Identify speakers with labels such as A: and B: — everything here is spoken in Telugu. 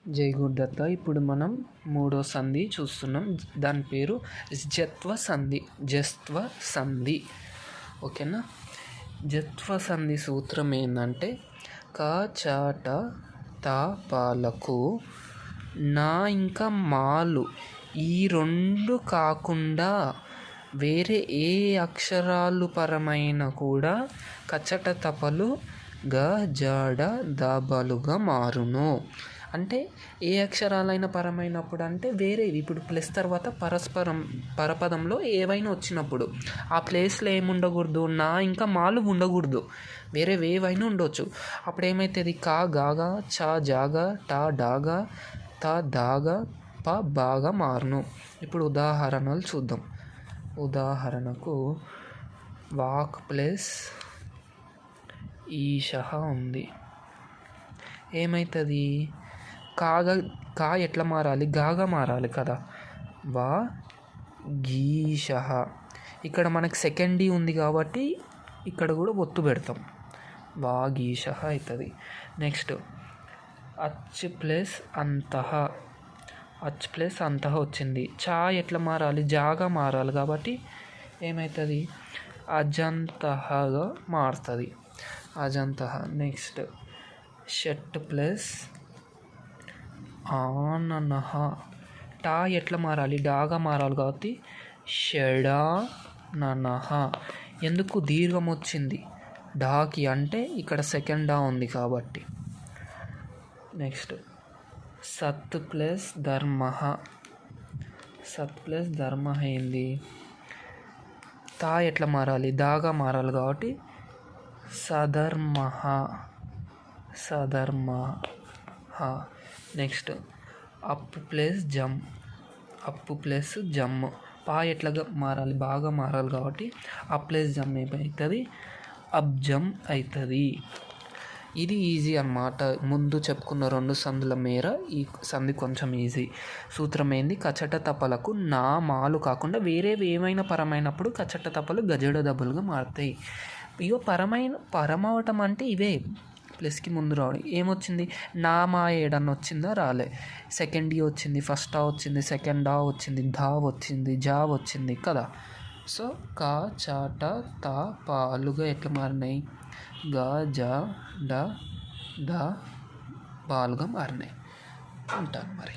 A: జై గురుదత్త. ఇప్పుడు మనం మూడో సంధి చూస్తున్నాం. దాని పేరు జత్వ సంధి. ఓకేనా. జత్వ సంధి సూత్రం ఏంటంటే క చాట తా పాలకు నా ఇంకా మాలు ఈ రెండు కాకుండా వేరే ఏ అక్షరాలు పరమైన కూడా కచట తపలు గ జాడ దాబాలుగా మారును. అంటే ఏ అక్షరాలైన పరమైనప్పుడు అంటే వేరేవి. ఇప్పుడు ప్లస్ తర్వాత పరపదంలో ఏవైనా వచ్చినప్పుడు ఆ ప్లేస్లో ఏముండకూడదు, నా ఇంకా మాలు ఉండకూడదు, వేరేవి ఏవైనా ఉండొచ్చు. అప్పుడు ఏమవుతుంది, కా గాగా, చా జాగా, టా డాగా, తా దాగా, ప బాగా మారును. ఇప్పుడు ఉదాహరణలు చూద్దాం. ఉదాహరణకు వాక్ ప్లస్ ఈషహ ఉంది. ఏమవుతుంది, కా ఎట్లా మారాలి, గాగా మారాలి కదా. వా గీషహ. ఇక్కడ మనకి సెకండ్ డి ఉంది కాబట్టి ఇక్కడ కూడా ఒత్తు పెడతాం, వా గీషహ అవుతుంది. నెక్స్ట్ అచ్ ప్లస్ అంతః. అచ్ ప్లస్ అంతః వచ్చింది. చా ఎట్లా మారాలి, జాగా మారాలి కాబట్టి ఏమవుతుంది, అజంతహగా మారుతుంది, అజంతః. నెక్స్ట్ షట్ ప్లస్ ఆననహ. టా ఎట్లా మారాలి, డాగా మారాలి కాబట్టి షడాననహ. ఎందుకు దీర్ఘం వచ్చింది డాకి అంటే ఇక్కడ సెకండ్ డా ఉంది కాబట్టి. నెక్స్ట్ సత్ ప్లస్ ధర్మః. సత్ ప్లస్ ధర్మః ఏంది, తా ఎట్లా మారాలి, దాగా మారాలి కాబట్టి సధర్మః, సధర్మః. నెక్స్ట్ అప్పు ప్లస్ జమ్. అప్పు ప్లస్ జమ్. పా ఎట్లా మారాలి, బాగా మారాలి కాబట్టి అ ప్లస్ జమ్ ఏమవుతుంది, అబ్జమ్ అవుతుంది. ఇది ఈజీ అన్నమాట. ముందు చెప్పుకున్న రెండు సందుల మేర ఈ సంధి కొంచెం ఈజీ. సూత్రం ఏంది, కచట తపలకు నా మాలు కాకుండా వేరేవి ఏమైనా పరమైనప్పుడు కచట తపలు గజడ దబులుగా మారుతాయి. ఇగో పరమవటం అంటే ఇవే, ప్లస్కి ముందు రావడం. ఏమొచ్చింది, నా మా ఏడన్న వచ్చిందా, రాలే. సెకండ్ డి వచ్చింది, ఫస్ట్ డా వచ్చింది, సెకండ్ డా వచ్చింది, ధా వచ్చింది, జా వచ్చింది కదా. సో కా చాట తా పాలుగా ఎట్లా మారినాయి, గా జా డా దా పాలుగా మారినాయి. ఉంటాను మరి.